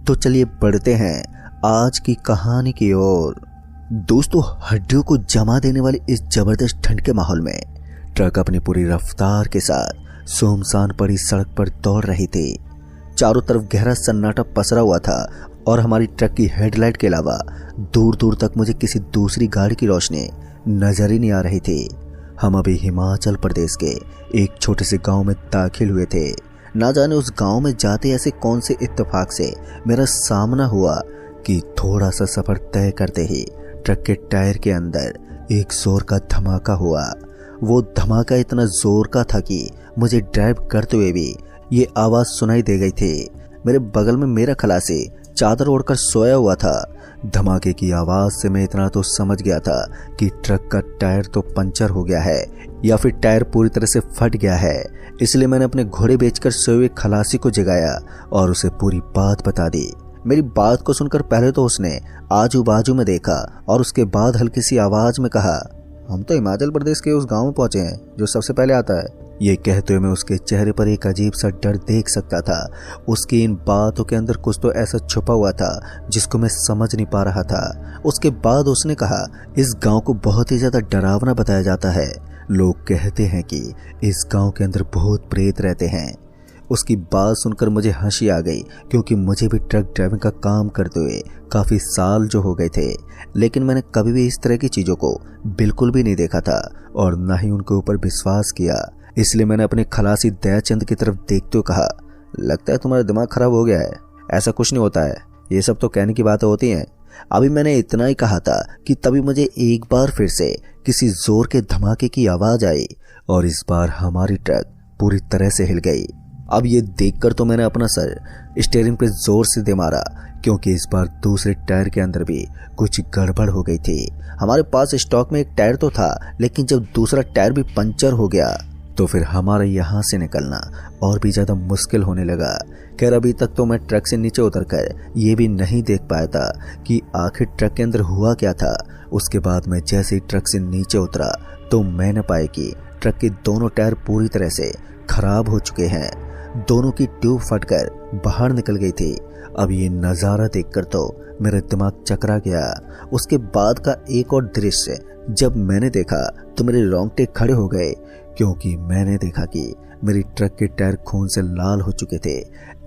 तो चलिए बढ़ते हैं आज की कहानी की ओर। दोस्तों, हड्डियों को जमा देने वाली इस जबरदस्त ठंड के माहौल में ट्रक अपनी पूरी रफ्तार के साथ सुनसान पड़ी सड़क पर दौड़ रही थी। चारों तरफ गहरा सन्नाटा पसरा हुआ था और हमारी ट्रक की हेडलाइट के अलावा दूर दूर तक मुझे किसी दूसरी गाड़ी की रोशनी नजर ही नहीं आ रही थी। हम अभी हिमाचल प्रदेश के एक छोटे से गांव में दाखिल हुए थे। ना जाने उस गांव में जाते ऐसे कौन से इत्तेफाक से मेरा सामना हुआ कि थोड़ा सा सफर तय करते ही ट्रक के टायर के अंदर एक जोर का धमाका हुआ। वो धमाका इतना जोर का था कि मुझे ड्राइव करते हुए भी ये आवाज सुनाई दे गई थी। मेरे बगल में मेरा खलासी चादर ओढ़कर सोया हुआ था। धमाके की आवाज से मैं इतना तो समझ गया था कि ट्रक का टायर तो पंचर हो गया है या फिर टायर पूरी तरह से फट गया है। इसलिए मैंने अपने घोड़े बेचकर सोए हुए खलासी को जगाया और उसे पूरी बात बता दी। मेरी बात को सुनकर पहले तो उसने आजू बाजू में देखा और उसके बाद हल्की सी आवाज में कहा, हम तो हिमाचल प्रदेश के उस गांव में पहुंचे हैं जो सबसे पहले आता है। ये कहते हुए मैं उसके चेहरे पर एक अजीब सा डर देख सकता था। उसकी इन बातों के अंदर कुछ तो ऐसा छुपा हुआ था जिसको मैं समझ नहीं पा रहा था। उसके बाद उसने कहा, इस गांव को बहुत ही ज्यादा डरावना बताया जाता है। लोग कहते हैं कि इस गांव के अंदर भूत प्रेत रहते हैं। उसकी बात सुनकर मुझे हंसी आ गई, क्योंकि मुझे भी ट्रक ड्राइविंग का काम करते हुए काफी साल जो हो गए थे, लेकिन मैंने कभी भी इस तरह की चीजों को बिल्कुल भी नहीं देखा था और न ही उनके ऊपर विश्वास किया। इसलिए मैंने अपने खलासी दयाचंद की तरफ देखते हुए कहा, लगता है तुम्हारा दिमाग खराब हो गया है। ऐसा कुछ नहीं होता है, ये सब तो कहने की बातें होती हैं। अभी मैंने इतना ही कहा था कि तभी मुझे एक बार फिर से किसी जोर के धमाके की आवाज आई और इस बार हमारी ट्रक पूरी तरह से हिल गई। अब ये देखकर तो मैंने अपना सर स्टीयरिंग पे जोर से दे मारा, क्योंकि इस बार दूसरे टायर के अंदर भी कुछ गड़बड़ हो गई थी। हमारे पास स्टॉक में एक टायर तो था, लेकिन जब दूसरा टायर भी पंचर हो गया तो फिर हमारा यहाँ से निकलना और भी ज्यादा मुश्किल होने लगा। खैर, अभी तक तो मैं ट्रक से नीचे उतरकर ये भी नहीं देख पाया था कि आखिर ट्रक के अंदर हुआ क्या था। उसके बाद मैं जैसे ही ट्रक से नीचे उतरा तो मैंने पाया कि ट्रक के दोनों टायर पूरी तरह से खराब हो चुके हैं। दोनों की ट्यूब फटकर बाहर निकल गई थी। अब ये नज़ारा देखकर तो मेरा दिमाग चकरा गया। उसके बाद का एक और दृश्य जब मैंने देखा तो मेरे रोंगटे खड़े हो गए, क्योंकि मैंने देखा कि मेरी ट्रक के टायर खून से लाल हो चुके थे।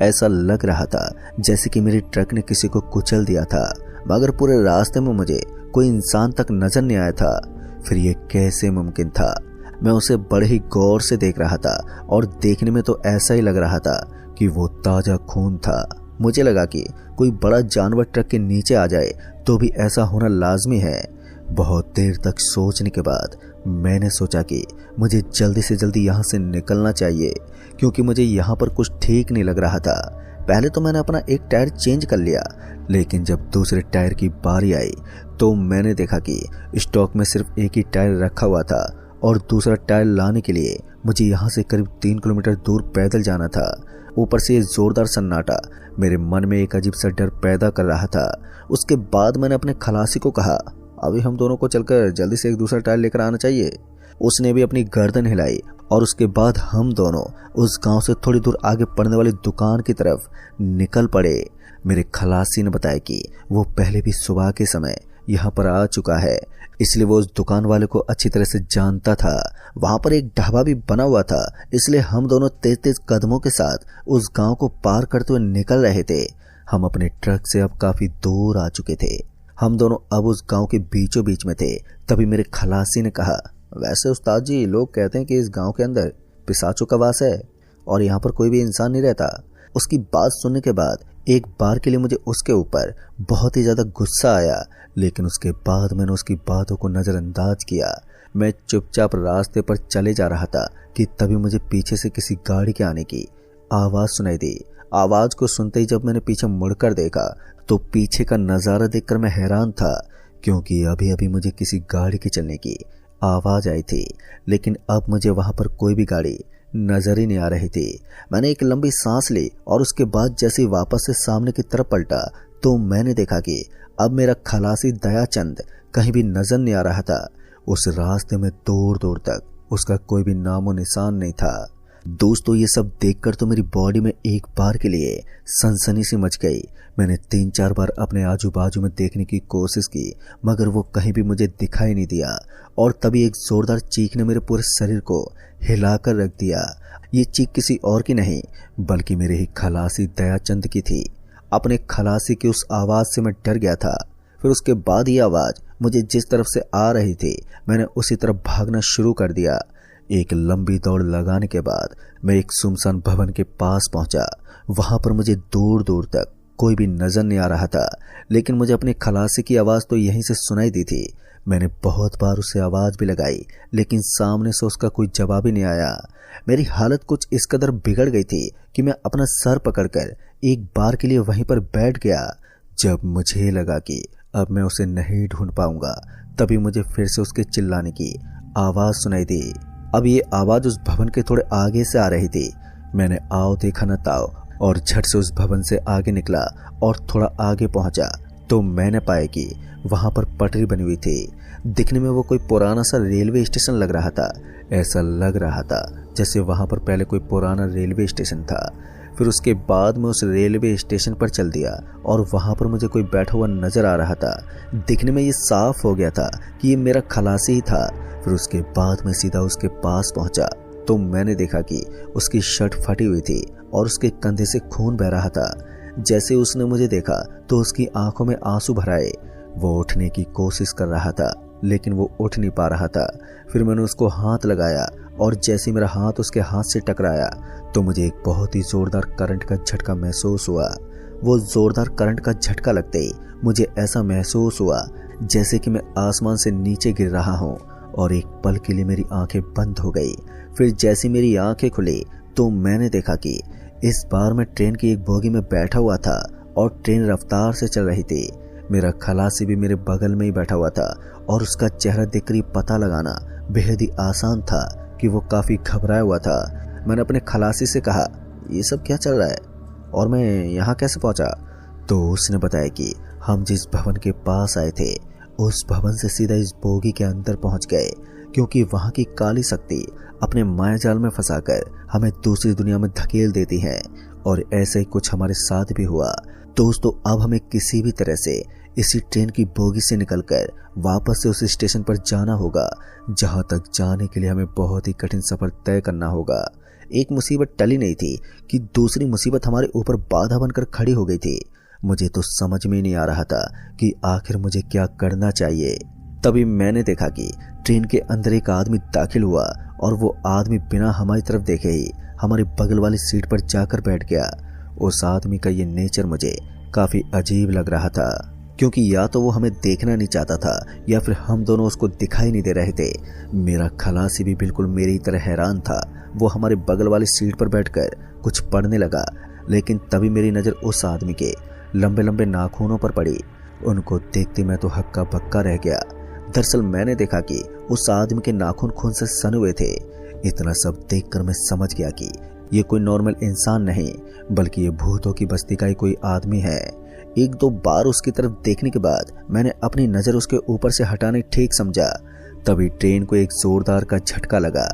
ऐसा लग रहा था जैसे कि मेरी ट्रक ने किसी को कुचल दिया था, मगर पूरे रास्ते में मुझे कोई इंसान तक नजर नहीं आया था। फिर ये कैसे मुमकिन था? मैं उसे बड़े ही गौर से देख रहा था और देखने में तो ऐसा ही लग रहा था कि वो ताजा खून था। मुझे लगा कि कोई बड़ा जानवर ट्रक के नीचे आ जाए तो भी ऐसा होना लाजमी है। बहुत देर तक सोचने के बाद मैंने सोचा कि मुझे जल्दी से जल्दी यहाँ से निकलना चाहिए, क्योंकि मुझे यहाँ पर कुछ ठीक नहीं लग रहा था। पहले तो मैंने अपना एक टायर चेंज कर लिया, लेकिन जब दूसरे टायर की बारी आई तो मैंने देखा कि स्टॉक में सिर्फ एक ही टायर रखा हुआ था और दूसरा टायर लाने के लिए मुझे यहाँ से करीब 3 किलोमीटर दूर पैदल जाना था। ऊपर से ये जोरदार सन्नाटा मेरे मन में एक अजीब सा डर पैदा कर रहा था। उसके बाद मैंने अपने खलासी को कहा, अभी हम दोनों को चलकर जल्दी से एक दूसरा टायर लेकर आना चाहिए। उसने भी अपनी गर्दन हिलाई और उसके बाद हम दोनों उस गांव से थोड़ी दूर आगे पड़ने वाली दुकान की तरफ निकल पड़े। मेरे खलासी ने बताया कि वो पहले भी सुबह के समय यहाँ पर आ चुका है, इसलिए वो उस दुकान वाले को अच्छी तरह से जानता था। वहां पर एक ढाबा भी बना हुआ था, इसलिए हम दोनों तेज तेज कदमों के साथ उस गांव को पार करते हुए निकल रहे थे। हम अपने ट्रक से अब काफी दूर आ चुके थे। हम दोनों अब उस गांव के बीचों बीच में थे। तभी मेरे खलासी ने कहा, वैसे उस्ताद जी, लोग कहते हैं कि इस गांव के अंदर पिशाचों का वास है और यहाँ पर कोई भी इंसान नहीं रहता। उसकी बात सुनने के बाद एक बार के लिए मुझे उसके ऊपर बहुत ही ज्यादा गुस्सा आया, लेकिन उसके बाद मैंने उसकी बातों को नजरअंदाज किया। मैं चुपचाप रास्ते पर चले जा रहा था कि तभी मुझे पीछे से किसी गाड़ी के आने की आवाज सुनाई दी। आवाज को सुनते ही जब मैंने पीछे मुड़कर देखा तो पीछे का नजारा देखकर मैं हैरान था, क्योंकि अभी अभी मुझे किसी गाड़ी के चलने की आवाज आई थी, लेकिन अब मुझे वहां पर कोई भी गाड़ी नजर ही नहीं आ रही थी। मैंने एक लंबी सांस ली और उसके बाद जैसे ही वापस से सामने की तरफ पलटा तो मैंने देखा कि अब मेरा खलासी दयाचंद कहीं भी नजर नहीं आ रहा था। उस रास्ते में दूर दूर तक उसका कोई भी नामो निशान नहीं था। दोस्तों ये सब देखकर तो मेरी बॉडी में एक बार के लिए सनसनी सी मच गई। मैंने 3-4 बार अपने आजू बाजू में देखने की कोशिश की, मगर वो कहीं भी मुझे दिखाई नहीं दिया। और तभी एक जोरदार चीख ने मेरे पूरे शरीर को हिलाकर रख दिया। ये चीख किसी और की नहीं बल्कि मेरे ही खलासी दयाचंद की थी। अपने खलासी की उस आवाज से मैं डर गया था। फिर उसके बाद ये आवाज मुझे जिस तरफ से आ रही थी मैंने उसी तरफ भागना शुरू कर दिया। एक लंबी दौड़ लगाने के बाद मैं एक सुनसान भवन के पास पहुंचा। वहां पर मुझे दूर दूर तक कोई भी नजर नहीं आ रहा था, लेकिन मुझे अपने खलासी की आवाज तो यहीं से सुनाई दी थी। मैंने बहुत बार उसे आवाज भी लगाई, लेकिन सामने से उसका कोई जवाब ही नहीं आया। मेरी हालत कुछ इस कदर बिगड़ गई थी कि मैं अपना सर पकड़कर एक बार के लिए वहीं पर बैठ गया। जब मुझे लगा कि अब मैं उसे नहीं ढूंढ पाऊंगा, तभी मुझे फिर से उसके चिल्लाने की आवाज सुनाई दी। अब ये आवाज उस भवन के थोड़े आगे से आ रही थी। मैंने आओ देखा न ताओ और झट से उस भवन से आगे निकला और थोड़ा आगे पहुंचा तो मैंने पाया कि वहां पर पटरी बनी हुई थी। दिखने में वो कोई पुराना सा रेलवे स्टेशन लग रहा था। ऐसा लग रहा था जैसे वहां पर पहले कोई पुराना रेलवे स्टेशन था। फिर उसके बाद मैं उस रेलवे स्टेशन पर चल दिया और वहां पर मुझे कोई बैठा हुआ नजर आ रहा था। दिखने में ये साफ हो गया था कि ये मेरा खलासी ही था। फिर उसके बाद मैं सीधा उसके पास पहुंचा तो मैंने देखा कि उसकी शर्ट फटी हुई थी और उसके कंधे से खून बह रहा था। जैसे उसने मुझे देखा तो उसकी आंखों में आंसू भर आए। वो उठने की कोशिश कर रहा था लेकिन वो उठ नहीं पा रहा था। फिर मैंने उसको हाथ लगाया और जैसे मेरा हाथ उसके हाथ से टकराया तो मुझे एक बहुत ही जोरदार करंट का झटका महसूस हुआ। वो जोरदार करंट का झटका लगते ही मुझे ऐसा महसूस हुआ जैसे कि मैं आसमान से नीचे गिर रहा हूँ और एक पल के लिए मेरी आंखें बंद हो गई। फिर जैसी मेरी आंखें खुली तो मैंने देखा कि इस बार मैं ट्रेन की एक बोगी में बैठा हुआ था और ट्रेन रफ्तार से चल रही थी। मेरा खलासी भी मेरे बगल में ही बैठा हुआ था और उसका चेहरा देखकर पता लगाना बेहद ही आसान था कि वो काफी घबराया हुआ था। मैंने अपने खलासी से कहा, ये सब क्या चल रहा है और मैं यहाँ कैसे पहुंचा? तो उसने बताया कि हम जिस भवन के पास आए थे उस भवन से सीधा इस बोगी के अंदर पहुंच गए, क्योंकि वहां की काली शक्ति अपने मायाजाल में फंसाकर हमें दूसरी दुनिया में धकेल देती है। और ऐसे ही कुछ हमारे साथ भी हुआ। दोस्तों अब हमें किसी भी तरह से इसी ट्रेन की बोगी से निकलकर वापस से उस स्टेशन पर जाना होगा, जहां तक जाने के लिए हमें बहुत ही कठिन सफर तय करना होगा। एक मुसीबत टली नहीं थी कि दूसरी मुसीबत हमारे ऊपर बाधा बनकर खड़ी हो गई थी। मुझे तो समझ में नहीं आ रहा था कि आखिर मुझे क्या करना चाहिए। तभी मैंने देखा कि ट्रेन के अंदर एक आदमी दाखिल हुआ और वो आदमी बिना हमारी तरफ देखे ही हमारे बगल वाली सीट पर जाकर बैठ गया। उस आदमी का ये नेचर मुझे काफी अजीब लग रहा था, क्योंकि या तो वो हमें देखना नहीं चाहता था या फिर हम दोनों उसको दिखाई नहीं दे रहे थे। मेरा खलासी भी बिल्कुल मेरी तरह हैरान था। वो हमारे बगल वाली सीट पर बैठकर कुछ पढ़ने लगा, लेकिन तभी मेरी नज़र उस आदमी के लंबे लंबे नाखूनों पर पड़ी। उनको देखते मैं तो हक्का बक्का रह गया। दरअसल मैंने देखा कि उस आदमी के नाखून खून से सने हुए थे। इतना सब देखकर मैं समझ गया कि ये कोई नॉर्मल इंसान नहीं बल्कि ये भूतों की बस्ती का ही कोई आदमी है। 1-2 बार उसकी तरफ देखने के बाद मैंने अपनी नज़र उसके ऊपर से हटाने ठीक समझा। तभी ट्रेन को एक जोरदार का झटका लगा।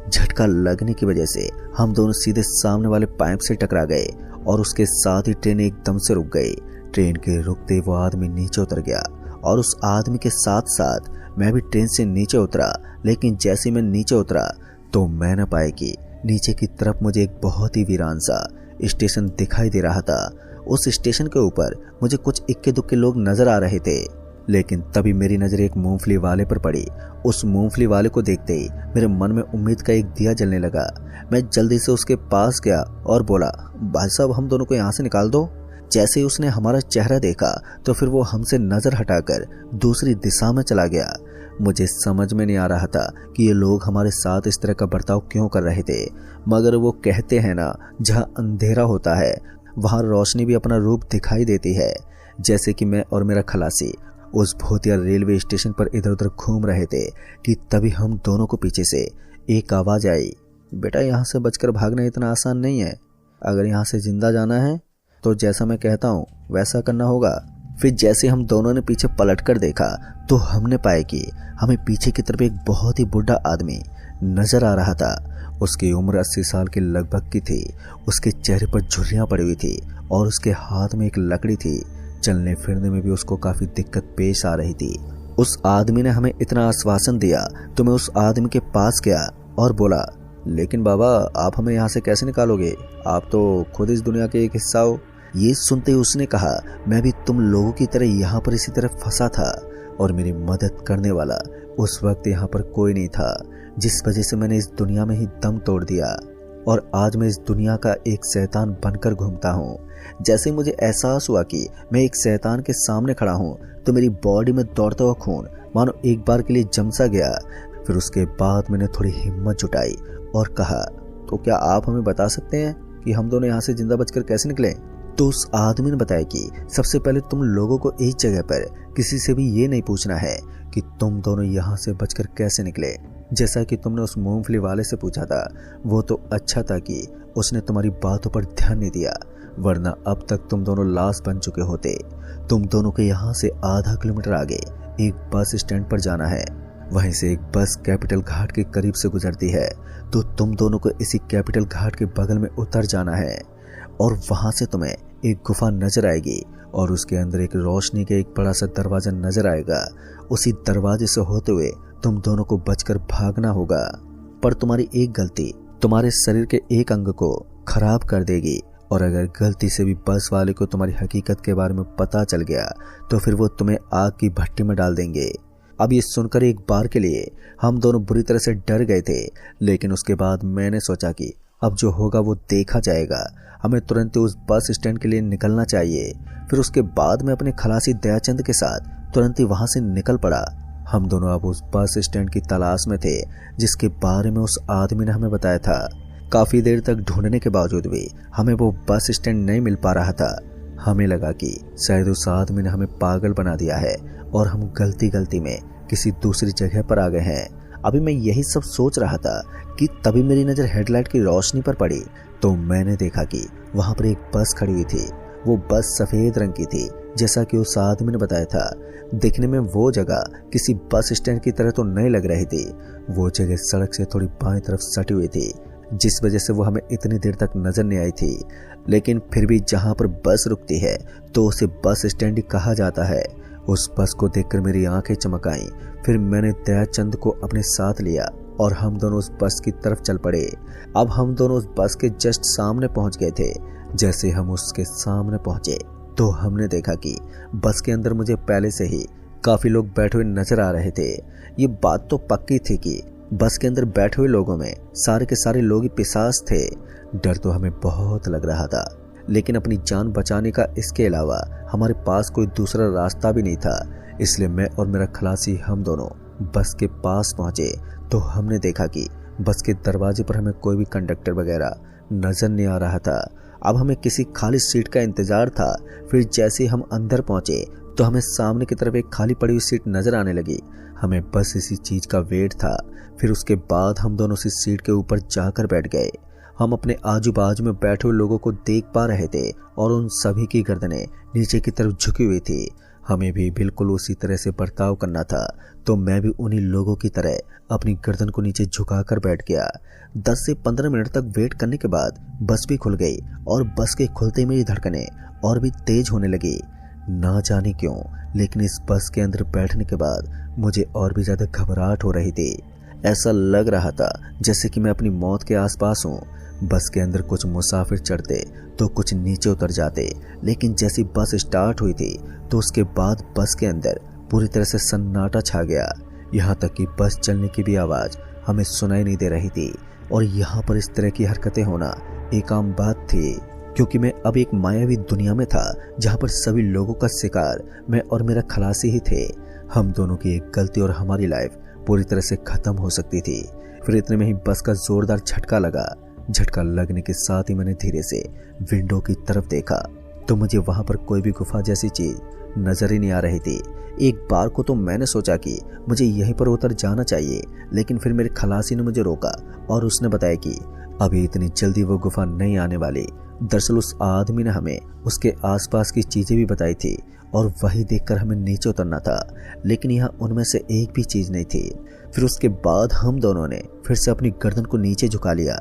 झटका लगने की वजह से हम दोनों सीधे सामने वाले पाइप से टकरा गए और उसके साथ ही ट्रेन एकदम से रुक गई। ट्रेन के रुकते वो आदमी नीचे उतर गया और उस आदमी के साथ साथ मैं भी ट्रेन से नीचे उतरा। लेकिन जैसे मैं नीचे उतरा तो मैं न पाया कि नीचे की तरफ मुझे एक बहुत ही वीरान सा स्टेशन दिखाई दे रहा था। उस स्टेशन के ऊपर मुझे कुछ इक्के दुक्के लोग नजर आ रहे थे, लेकिन तभी मेरी नजर एक मूंगफली वाले पर पड़ी। उस मूंगफली वाले को देखते ही मेरे मन में उम्मीद का एक दिया जलने लगा। मैं जल्दी से उसके पास गया और बोला, भाई साहब हम दोनों को यहाँ से निकाल दो। जैसे ही उसने हमारा चेहरा देखा तो फिर वो हमसे नजर हटाकर दूसरी दिशा में चला गया। मुझे समझ में नहीं आ रहा था कि ये लोग हमारे साथ इस तरह का बर्ताव क्यों कर रहे थे, मगर वो कहते हैं ना, जहाँ अंधेरा होता है वहाँ रोशनी भी अपना रूप दिखाई देती है। जैसे कि मैं और मेरा खलासी उस भूतिया रेलवे स्टेशन पर इधर उधर घूम रहे थे कि तभी हम दोनों को पीछे से एक आवाज़ आई, बेटा यहाँ से बचकर भागना इतना आसान नहीं है। अगर यहाँ से जिंदा जाना है तो जैसा मैं कहता हूँ वैसा करना होगा। फिर जैसे हम दोनों ने पीछे पलटकर देखा तो हमने पाया कि हमें पीछे की तरफ एक बहुत ही बुढ़ा आदमी नजर आ रहा था। उसकी उम्र 80 साल के लगभग की थी। उसके चेहरे पर झुर्रियां पड़ी हुई थी और उसके हाथ में एक लकड़ी थी। चलने फिरने में भी उसको काफी दिक्कत पेश आ रही थी। उस आदमी ने हमें इतना आश्वासन दिया तो मैं उस आदमी के पास गया और बोला, लेकिन बाबा आप हमें यहाँ से कैसे निकालोगे? आप तो खुद इस दुनिया के एक हिस्सा हो। ये सुनते ही उसने कहा, मैं भी तुम लोगों की तरह यहाँ पर इसी तरह फंसा था और मेरी मदद करने वाला उस वक्त यहाँ पर कोई नहीं था, जिस वजह से मैंने इस दुनिया में ही दम तोड़ दिया और आज मैं इस दुनिया का एक शैतान बनकर घूमता हूँ। जैसे मुझे एहसास हुआ कि मैं एक शैतान के सामने खड़ा हूँ तो मेरी बॉडी में दौड़ता हुआ खून मानो एक बार के लिए जम सा गया। फिर उसके बाद मैंने थोड़ी हिम्मत जुटाई और कहा, तो क्या आप हमें बता सकते हैं कि हम दोनों यहाँ से जिंदा बचकर कैसे निकले? तो उस आदमी ने बताया कि सबसे पहले तुम लोगों को इस जगह पर किसी से भी ये नहीं पूछना है कि तुम दोनों यहाँ से बचकर कैसे निकले। जैसा कि तुमने उस मूंगफली वाले से पूछा था, वो तो अच्छा था कि उसने तुम्हारी बातों पर ध्यान नहीं दिया, वरना अब तक तुम दोनों लाश बन चुके होते। तुम दोनों को यहाँ से आधा किलोमीटर आगे एक बस स्टैंड पर जाना है। वहीं से एक बस कैपिटल घाट के करीब से गुजरती है, तो तुम दोनों को इसी कैपिटल घाट के बगल में उतर जाना है और वहां से तुम्हें एक गुफा नजर आएगी और उसके अंदर एक रोशनी का एक बड़ा सा दरवाजा नजर आएगा। उसी दरवाजे से होते हुए तुम दोनों को बचकर भागना होगा, पर तुम्हारी एक गलती तुम्हारे शरीर के एक अंग को खराब कर देगी और अगर गलती से भी बस वाले को तुम्हारी हकीकत के बारे में पता चल गया तो फिर वो तुम्हें आग की भट्टी में डाल देंगे। अब ये सुनकर एक बार के लिए हम दोनों बुरी तरह से डर गए थे, लेकिन उसके बाद मैंने सोचा कि अब जो होगा वो देखा जाएगा, हमें तुरंत ही उस बस स्टैंड के लिए निकलना चाहिए। फिर उसके बाद मैं अपने खलासी दयाचंद के साथ तुरंत ही वहां से निकल पड़ा। हम दोनों अब उस बस स्टैंड की तलाश में थे जिसके बारे में उस आदमी ने हमें बताया था। काफी देर तक ढूंढने के बावजूद भी हमें वो बस स्टैंड नहीं मिल पा रहा था। हमें लगा कि शायद उस आदमी ने हमें पागल बना दिया है और हम गलती में किसी दूसरी जगह पर आ गए हैं। अभी मैं यही सब सोच रहा था कि तभी मेरी नजर हेडलाइट की रोशनी पर पड़ी तो मैंने देखा कि वहां पर एक बस खड़ी हुई थी। वो बस सफेद रंग की थी, जैसा कि उस आदमी ने बताया था। दिखने में वो जगह किसी बस स्टैंड की तरह तो नहीं लग रही थी। वो जगह सड़क से थोड़ी बाएं तरफ सटी हुई थी, जिस वजह से वो हमें इतनी देर तक नजर नहीं आई थी। लेकिन फिर भी जहां पर बस रुकती है तो उसे बस स्टैंड ही कहा जाता है। उस बस को देखकर मेरी आंखें चमक आईं। फिर मैंने दयाचंद को अपने साथ लिया और हम दोनों उस बस की तरफ चल पड़े। अब हम दोनों उस बस के जस्ट सामने पहुंच गए थे। जैसे हम उसके सामने पहुंचे तो हमने देखा कि बस के अंदर मुझे पहले से ही काफी लोग बैठे हुए नजर आ रहे थे। ये बात तो पक्की थी कि बस के अंदर बैठे हुए लोगों में सारे के सारे लोग ही पिशाच थे। डर तो हमें बहुत लग रहा था, लेकिन अपनी जान बचाने का इसके अलावा हमारे पास कोई दूसरा रास्ता भी नहीं था। इसलिए मैं और मेरा खलासी हम दोनों बस के पास पहुंचे तो हमने देखा कि बस के दरवाजे पर हमें कोई भी कंडक्टर वगैरह नजर नहीं आ रहा था। अब हमें किसी खाली सीट का इंतजार था। फिर जैसे हम अंदर पहुंचे तो हमें सामने की तरफ एक खाली पड़ी हुई सीट नजर आने लगी। हमें बस इसी चीज का वेट था। फिर उसके बाद हम दोनों उसी सीट के ऊपर जाकर बैठ गए। हम अपने आजू बाजू में बैठे हुए लोगों को देख पा रहे थे और उन सभी की गर्दनें नीचे की तरफ झुकी हुई थी। हमें भी बिल्कुल उसी तरह से बर्ताव करना था, तो मैं भी उन्हीं लोगों की तरह अपनी गर्दन को नीचे झुकाकर बैठ गया। 10 से 15 मिनट तक वेट करने के बाद बस भी खुल गई और बस के खुलते मेरी धड़कनें और भी तेज होने लगी। ना जाने क्यों, लेकिन इस बस के अंदर बैठने के बाद मुझे और भी ज्यादा घबराहट हो रही थी। ऐसा लग रहा था जैसे कि मैं अपनी मौत के आसपास हूँ। बस के अंदर कुछ मुसाफिर चढ़ते तो कुछ नीचे उतर जाते, लेकिन जैसी बस स्टार्ट हुई थी तो उसके बाद बस के अंदर पूरी तरह से सन्नाटा छा गया। यहाँ तक कि बस चलने की भी आवाज हमें सुनाई नहीं दे रही थी। और यहाँ पर इस तरह की हरकतें होना एक आम बात थी, क्योंकि मैं अब एक मायावी दुनिया में था जहाँ पर सभी लोगों का शिकार मैं और मेरा खलासी ही थे। हम दोनों की एक गलती और हमारी लाइफ पूरी तरह से खत्म हो सकती थी। फिर इतने में ही बस का जोरदार झटका लगा। झटका लगने के साथ ही मैंने धीरे से विंडो की तरफ देखा तो मुझे वहां पर कोई भी गुफा जैसी चीज नजर ही नहीं आ रही थी। एक बार को तो मैंने सोचा कि मुझे यहीं पर उतर जाना चाहिए, लेकिन फिर मेरे खलासी ने मुझे रोका और उसने बताया कि अभी इतनी जल्दी वो गुफा नहीं आने वाली। दरअसल उस आदमी ने हमें उसके आसपास की चीजें भी बताई थी और वही देखकर हमें नीचे उतरना था, लेकिन यहाँ उनमें से एक भी चीज नहीं थी। फिर उसके बाद हम दोनों ने फिर से अपनी गर्दन को नीचे झुका लिया।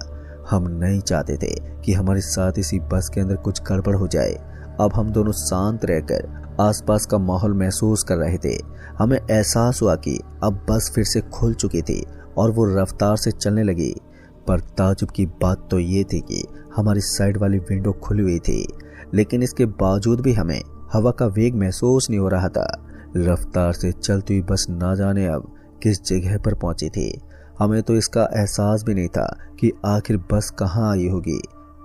हम नहीं चाहते थे कि हमारे साथ इसी बस के अंदर कुछ गड़बड़ हो जाए। अब हम दोनों शांत रहकर आसपास का माहौल महसूस कर रहे थे। हमें एहसास हुआ कि अब बस फिर से खुल चुकी थी और वो रफ्तार से चलने लगी। पर ताजुब की बात तो ये थी कि हमारी साइड वाली विंडो खुली हुई थी, लेकिन इसके बावजूद भी हमें हवा का वेग महसूस नहीं हो रहा था। रफ्तार से चलती हुई बस ना जाने अब किस जगह पर पहुंची थी। हमें तो इसका एहसास भी नहीं था कि आखिर बस कहाँ आई होगी।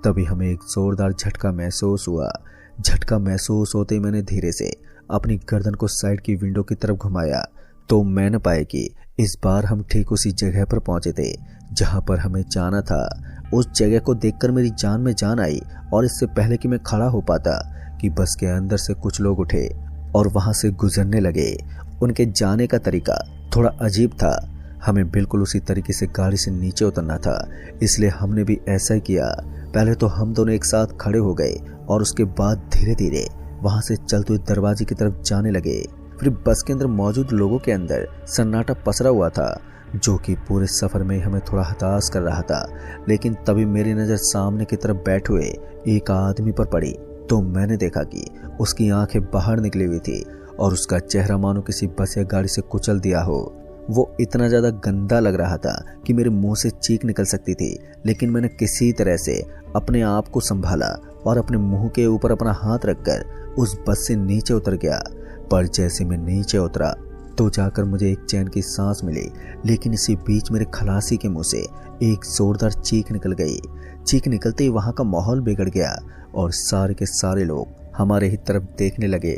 तभी हमें एक जोरदार झटका महसूस हुआ। झटका महसूस होते ही मैंने धीरे से अपनी गर्दन को साइड की विंडो की तरफ घुमाया तो मैंने पाया कि इस बार हम ठीक उसी जगह पर पहुंचे थे जहां पर हमें जाना था। उस जगह को देखकर मेरी जान में जान आई और इससे पहले कि मैं खड़ा हो पाता कि बस के अंदर से कुछ लोग उठे और वहां से गुजरने लगे। उनके जाने का तरीका थोड़ा अजीब था। हमें बिल्कुल उसी तरीके से गाड़ी से नीचे उतरना था, इसलिए हमने भी ऐसा ही किया। पहले तो हम दोनों एक साथ खड़े हो गए और उसके बाद धीरे धीरे वहां से चलते हुए दरवाजे की तरफ जाने लगे। फिर बस के अंदर मौजूद लोगों के अंदर सन्नाटा पसरा हुआ था, जो कि पूरे सफर में हमें थोड़ा हताश कर रहा था। लेकिन तभी मेरी नज़र सामने की तरफ बैठे हुए एक आदमी पर पड़ी तो मैंने देखा कि उसकी आंखें बाहर निकली हुई थी और उसका चेहरा मानो किसी बस या गाड़ी से कुचल दिया हो। वो इतना ज़्यादा गंदा लग रहा था कि मेरे मुंह से चीख निकल सकती थी, लेकिन मैंने किसी तरह से अपने आप को संभाला और अपने मुंह के ऊपर अपना हाथ रखकर उस बस से नीचे उतर गया। पर जैसे मैं नीचे उतरा तो जाकर मुझे एक चैन की सांस मिली, लेकिन इसी बीच मेरे खलासी के मुंह से एक जोरदार चीख निकल गई। चीख निकलते ही वहां का माहौल बिगड़ गया और सारे के सारे लोग हमारे ही तरफ देखने लगे।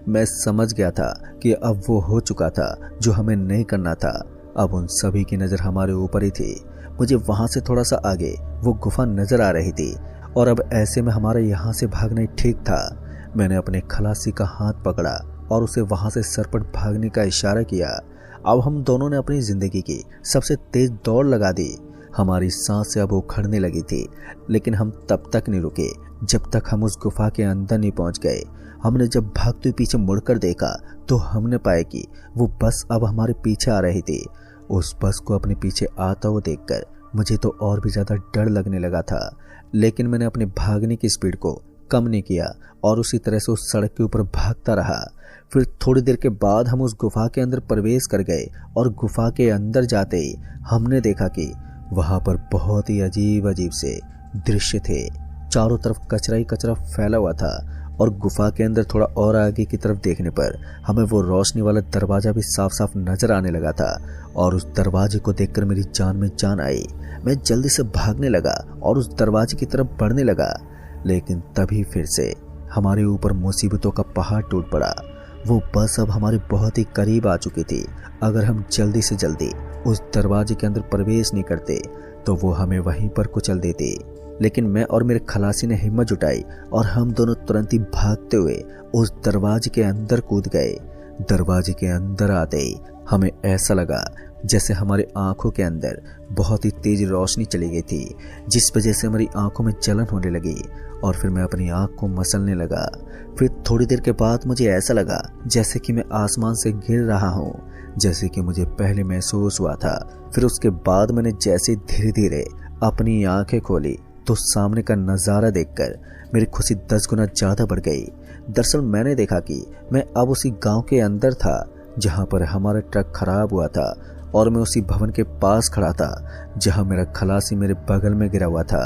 मैं समझ गया था कि अब वो हो चुका था जो हमें नहीं करना था। अब उन सभी की नज़र हमारे ऊपर ही थी। मुझे वहां से थोड़ा सा आगे वो गुफा नजर आ रही थी और अब ऐसे में हमारा यहाँ से भागना ही ठीक था। मैंने अपने खलासी का हाथ पकड़ा और उसे वहां से सरपट भागने का इशारा किया। अब हम दोनों ने अपनी जिंदगी की सबसे तेज दौड़ लगा दी। हमारी सांसें अब उखड़ने लगी थी, लेकिन हम तब तक नहीं रुके जब तक हम उस गुफा के अंदर नहीं पहुंच गए। हमने जब भागते हुए पीछे मुड़कर देखा तो हमने पाया कि वो बस अब हमारे पीछे आ रही थी। उस बस को अपने पीछे आता हुआ देखकर मुझे तो और भी ज्यादा डर लगने लगा था, लेकिन मैंने अपने भागने की स्पीड को कम नहीं किया और उसी तरह से उस सड़क के ऊपर भागता रहा। फिर थोड़ी देर के बाद हम उस गुफा के अंदर प्रवेश कर गए और गुफा के अंदर जाते ही हमने देखा कि वहां पर बहुत ही अजीब अजीब से दृश्य थे। चारों तरफ कचरा ही कचरा फैला हुआ था और गुफा के अंदर थोड़ा और आगे की तरफ देखने पर हमें वो रोशनी वाला दरवाजा भी साफ साफ नजर आने लगा था और उस दरवाजे को देखकर मेरी जान में जान आई। मैं जल्दी से भागने लगा और उस दरवाजे की तरफ बढ़ने लगा, लेकिन तभी फिर से हमारे ऊपर मुसीबतों का पहाड़ टूट पड़ा। वो बस अब हमारे बहुत ही करीब आ चुकी थी। अगर हम जल्दी से जल्दी उस दरवाजे के अंदर प्रवेश नहीं करते तो वो हमें वहीं पर कुचल देती। लेकिन मैं और मेरे खलासी ने हिम्मत जुटाई और हम दोनों तुरंत ही भागते हुए उस दरवाजे के अंदर कूद गए। दरवाजे के अंदर आते ही हमें ऐसा लगा जैसे हमारी आंखों के अंदर बहुत ही तेज रोशनी चली गई थी, जिस वजह से हमारी आंखों में जलन होने लगी और फिर मैं अपनी आंख को मसलने लगा। फिर थोड़ी देर के बाद मुझे ऐसा लगा जैसे कि मैं आसमान से गिर रहा हूँ, जैसे कि मुझे पहले महसूस हुआ था। फिर उसके बाद मैंने जैसे धीरे धीरे अपनी आंखें खोली तो सामने का नज़ारा देखकर मेरी खुशी 10 गुना ज़्यादा बढ़ गई। दरअसल मैंने देखा कि मैं अब उसी गांव के अंदर था जहां पर हमारा ट्रक खराब हुआ था और मैं उसी भवन के पास खड़ा था जहां मेरा खलासी मेरे बगल में गिरा हुआ था।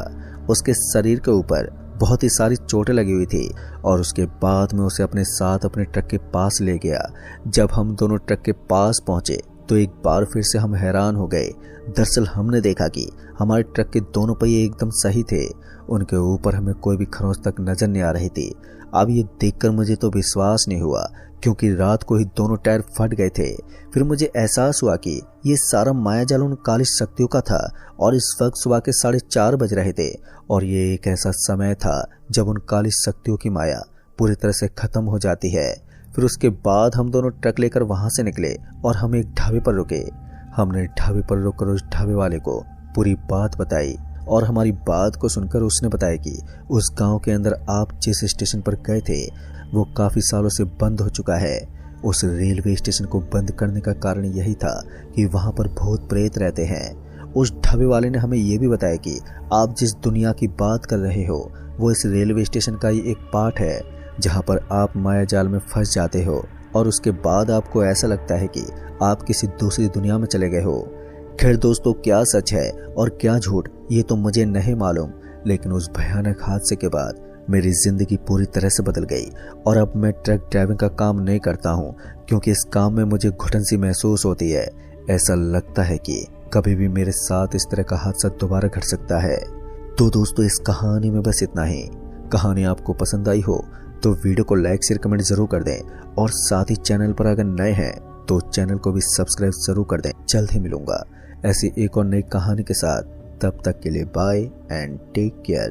उसके शरीर के ऊपर बहुत ही सारी चोटें लगी हुई थी और उसके बाद मैं उसे अपने साथ अपने ट्रक के पास ले गया। जब हम दोनों ट्रक के पास पहुंचे तो एक बार फिर से हम हैरान हो गए। दरअसल हमने देखा कि हमारे ट्रक के दोनों पहिए एकदम सही थे, उनके ऊपर हमें कोई भी खरोंच तक नजर नहीं आ रही थी। अब ये देखकर मुझे तो विश्वास नहीं हुआ, क्योंकि रात को ही दोनों टायर फट गए थे। फिर मुझे एहसास हुआ कि ये सारा मायाजाल उन काली शक्तियों का था और इस वक्त सुबह के 4:30 बज रहे थे और ये एक ऐसा समय था जब उन काली शक्तियों की माया पूरी तरह से खत्म हो जाती है। फिर उसके बाद हम दोनों ट्रक लेकर वहां से निकले और हम एक ढाबे पर रुके। हमने ढाबे पर रुककर उस ढाबे वाले को पूरी बात बताई और हमारी बात को सुनकर उसने बताया कि उस गांव के अंदर आप जिस स्टेशन पर गए थे वो काफ़ी सालों से बंद हो चुका है। उस रेलवे स्टेशन को बंद करने का कारण यही था कि वहाँ पर भूत प्रेत रहते हैं। उस ढाबे वाले ने हमें ये भी बताया कि आप जिस दुनिया की बात कर रहे हो वो इस रेलवे स्टेशन का ही एक पार्ट है, जहाँ पर आप माया जाल में फंस जाते हो और उसके बाद आपको ऐसा लगता है कि आप किसी दूसरी दुनिया में चले गए हो। खैर दोस्तों, क्या सच है और क्या झूठ ये तो मुझे नहीं मालूम, लेकिन उस भयानक हादसे के बाद मेरी जिंदगी पूरी तरह से बदल गई और अब मैं ट्रक ड्राइविंग का काम नहीं करता हूँ, क्योंकि इस काम में मुझे घुटन सी महसूस होती है। ऐसा लगता है कि कभी भी मेरे साथ इस तरह का हादसा दोबारा घट सकता है। तो दोस्तों, इस कहानी में बस इतना ही। कहानी आपको पसंद आई हो तो वीडियो को लाइक शेयर कमेंट जरूर कर दें और साथ ही चैनल पर अगर नए हैं तो चैनल को भी सब्सक्राइब जरूर कर दें। जल्द ही मिलूंगा ऐसी एक और नई कहानी के साथ। तब तक के लिए बाय एंड टेक केयर।